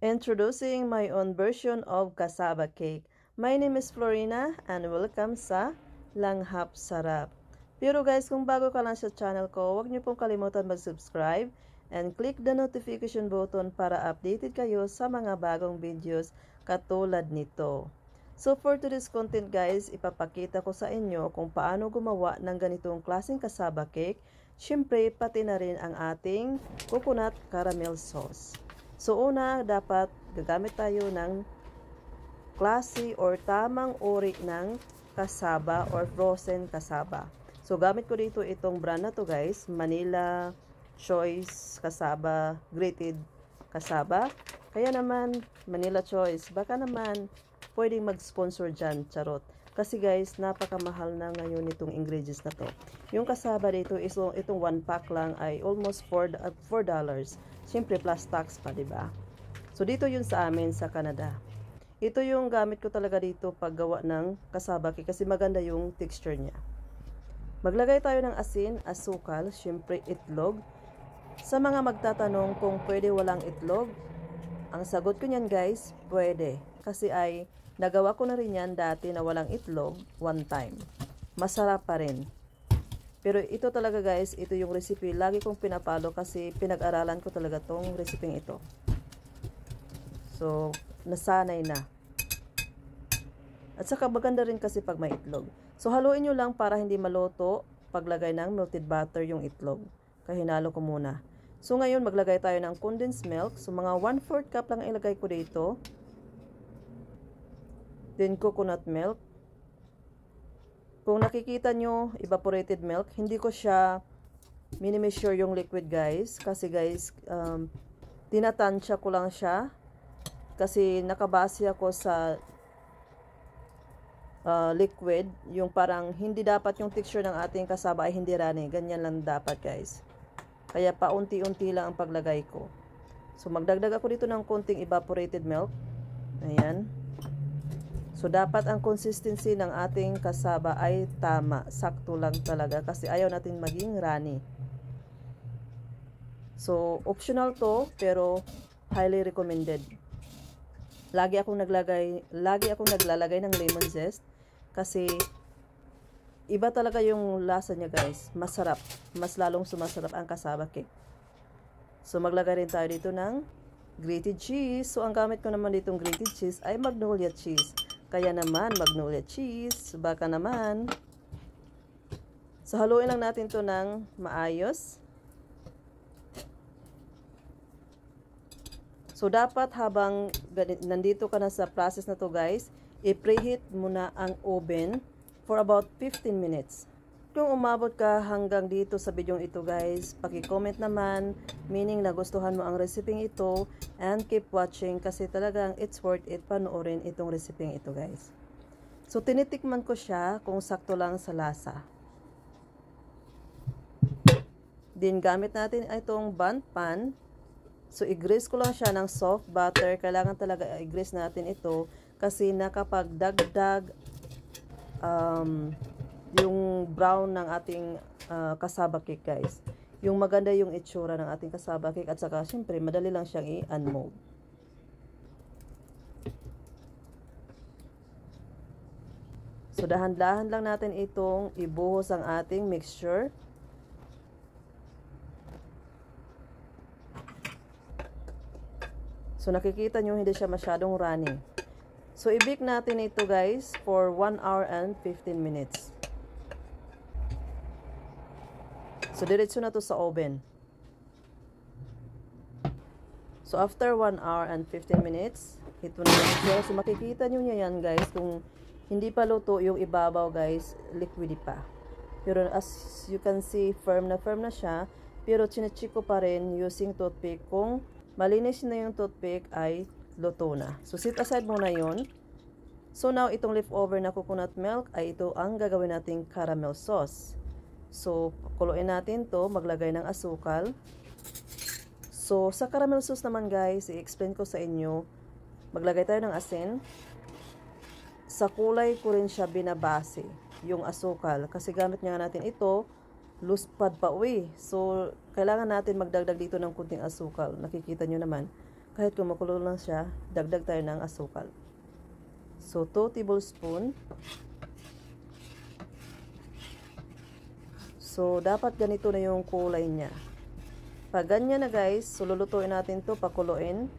Introducing my own version of cassava cake. My name is Florina and welcome sa Langhap Sarap. Pero guys, kung bago ka lang sa channel ko, huwag niyo pong kalimutan mag-subscribe and click the notification button para updated kayo sa mga bagong videos katulad nito. So for today's content guys, ipapakita ko sa inyo kung paano gumawa ng ganitong klaseng cassava cake. Siyempre, pati na rin ang ating coconut caramel sauce. So una, dapat gagamit tayo ng klase or tamang uri ng cassava or frozen cassava. So gamit ko dito itong brand na to guys, Manila Choice Cassava, grated cassava. Kaya naman, Manila Choice, baka naman pwedeng mag-sponsor dyan, charot. Kasi guys, napakamahal na ngayon itong ingredients na to. Yung cassava dito, itong 1 pack lang ay almost $4. Siyempre plus tax pa, diba? So dito yun sa amin sa Canada. Ito yung gamit ko talaga dito paggawa ng cassava cake kasi maganda yung texture niya. Maglagay tayo ng asin, asukal, siyempre itlog. Sa mga magtatanong kung pwede walang itlog, ang sagot ko niyan guys, pwede. Kasi ay nagawa ko na rin yan dati na walang itlog one time. Masarap pa rin. Pero ito talaga guys, ito yung recipe. Lagi kong pinapalo kasi pinag-aralan ko talaga tong recipe ito. So, nasanay na. At saka maganda rin kasi pag may itlog. So, haluin nyo lang para hindi maluto paglagay ng melted butter yung itlog. Kahinalo ko muna. So, ngayon maglagay tayo ng condensed milk. So, mga 1/4 cup lang ilagay ko dito. Then, coconut milk. Kung nakikita nyo, evaporated milk, hindi ko siya mini-measure yung liquid guys. Kasi guys, tinatansya ko lang siya. Kasi nakabase ako sa liquid. Yung parang hindi dapat yung texture ng ating cassava ay hindi runny. Ganyan lang dapat guys. Kaya paunti-unti lang ang paglagay ko. So magdagdag ako dito ng konting evaporated milk. Ayan. So, dapat ang consistency ng ating cassava ay tama. Sakto lang talaga kasi ayaw natin maging runny. So, optional to pero highly recommended. Lagi akong naglalagay ng lemon zest kasi iba talaga yung lasa niya guys. Masarap. Mas lalong sumasarap ang cassava cake. So, maglagay rin tayo dito ng grated cheese. So, ang gamit ko naman ditong grated cheese ay Magnolia cheese. Kaya naman, Magnolia cheese. Baka naman. So, haluin lang natin to ng maayos. So, dapat habang nandito ka na sa process na to guys, i-preheat muna ang oven for about 15 minutes. Kung umabot ka hanggang dito sa video ito guys, paki-comment naman, meaning nagustuhan mo ang recipe ito, and keep watching kasi talagang it's worth it panoorin itong recipe ito guys. So tinitikman ko siya kung sakto lang sa lasa. Din gamit natin itong bun pan. So i-grease ko lang siya ng soft butter. Kailangan talaga i-grease natin ito kasi nakapagdagdag yung brown ng ating cassava cake guys. Yung maganda yung itsura ng ating cassava cake at saka syempre madali lang siyang i-unmold. So dahan-dahan lang natin itong ibuhos ang ating mixture. So nakikita nyo hindi siya masyadong runny. So i-bake natin ito guys for 1 hour and 15 minutes. So, diretso na to sa oven. So, after 1 hour and 15 minutes, ito na yung so, makikita nyo niya yan, guys. Kung hindi pa luto yung ibabaw, guys, liquidy pa. Pero, as you can see, firm na siya. Pero, chinecheck ko pa rin using toothpick. Kung malinis na yung toothpick, ay luto na. So, set aside muna yun. So, now, itong leftover na coconut milk, ay ito ang gagawin nating caramel sauce. So, kuluin natin to, maglagay ng asukal. So, sa caramel sauce naman guys, i-explain ko sa inyo, maglagay tayo ng asin. Sa kulay ko rin siya binabase, yung asukal. Kasi gamit nga natin ito, luspad pa uwi. So, kailangan natin magdagdag dito ng kunting asukal. Nakikita nyo naman. kahit kumukulo lang siya, dagdag tayo ng asukal. So, 2 tablespoon. So, dapat ganito na yung kulay niya. Pag ganyan na guys, so lulutuin natin to, pakuluin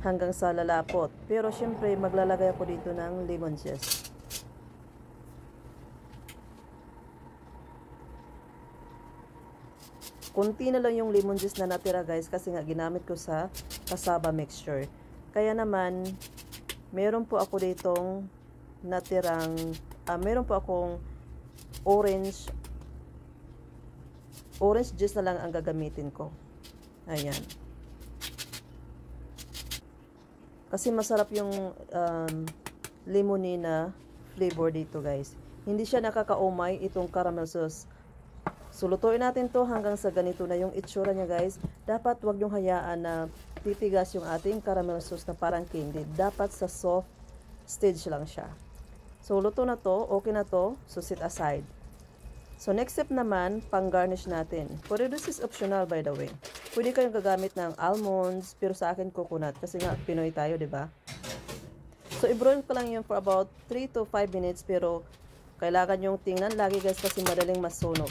hanggang sa lalapot. Pero syempre, maglalagay ako dito ng lemon zest. Kunti na lang yung lemon zest na natira guys kasi nga ginamit ko sa cassava mixture. Kaya naman, meron po ako ditong natirang, meron po akong orange juice na lang ang gagamitin ko. Ayan. Kasi masarap yung limonena flavor dito guys. Hindi siya nakakaumay itong caramel sauce. So, lutuin natin to hanggang sa ganito na yung itsura niya guys. Dapat wag yung hayaan na titigas yung ating caramel sauce na parang candy. Dapat sa soft stage lang siya. So, luto na to. Okay na to. So, set aside. So, next step naman, pang-garnish natin. Pero this is optional by the way. Pwede kayong gagamit ng almonds, pero sa akin coconut. Kasi nga, Pinoy tayo, di ba? So, i-broil ko lang yun for about 3 to 5 minutes. Pero, kailangan yung tingnan lagi guys kasi madaling masunog.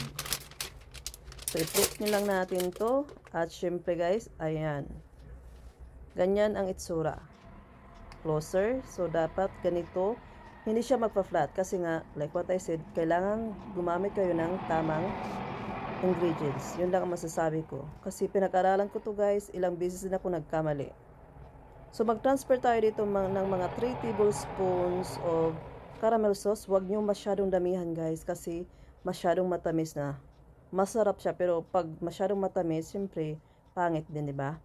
So, i-flip nyo lang natin to. At syempre guys, ayan. Ganyan ang itsura. Closer. So, dapat ganito. Hindi siya magpa-flat. Kasi nga, like what I said, kailangan gumamit kayo ng tamang ingredients. Yun lang ang masasabi ko. Kasi pinag-aralan ko to guys. Ilang beses din ako nagkamali. So, mag-transfer tayo dito ng mga 3 tablespoons of caramel sauce. Huwag nyo masyadong damihan guys. Kasi masyadong matamis na. Masarap siya, pero pag masyadong matamis, siyempre, pangit din, di ba?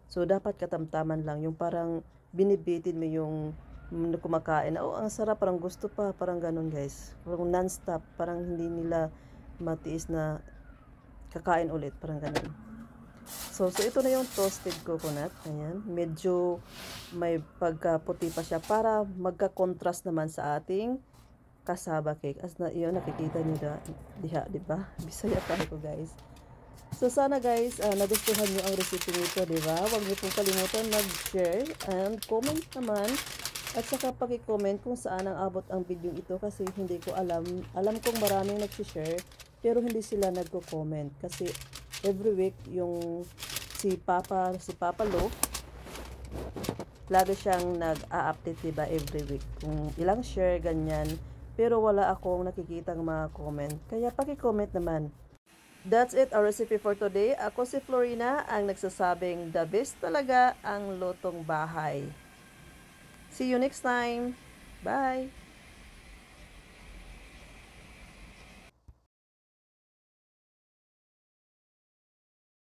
So, dapat katamtaman lang. Yung parang binibitin mo yung kumakain. Oh, ang sarap, parang gusto pa, parang ganun, guys. Parang non-stop, parang hindi nila matiis na kakain ulit, parang ganun. So, ito na yung toasted coconut. Ayan. Medyo may pagkaputi pa siya para magka-contrast naman sa ating cassava cake. As na yun, nakikita nyo diha, diba? Bisaya tayo ko guys. So sana guys, nagustuhan nyo ang recipe nito, diba? Huwag nyo pong kalimutan mag-share and comment naman. At saka pag-comment kung saan ang abot ang video ito kasi hindi ko alam. Alam kong maraming nag-share pero hindi sila nagko-comment. Kasi every week yung si Papa Lo, lagi siyang nag-a-update diba every week. Kung ilang share, ganyan. Pero wala akong nakikitang mga comment. Kaya paki-comment naman. That's it, our recipe for today. Ako si Florina, ang nagsasabing the best talaga ang lutong bahay. See you next time. Bye!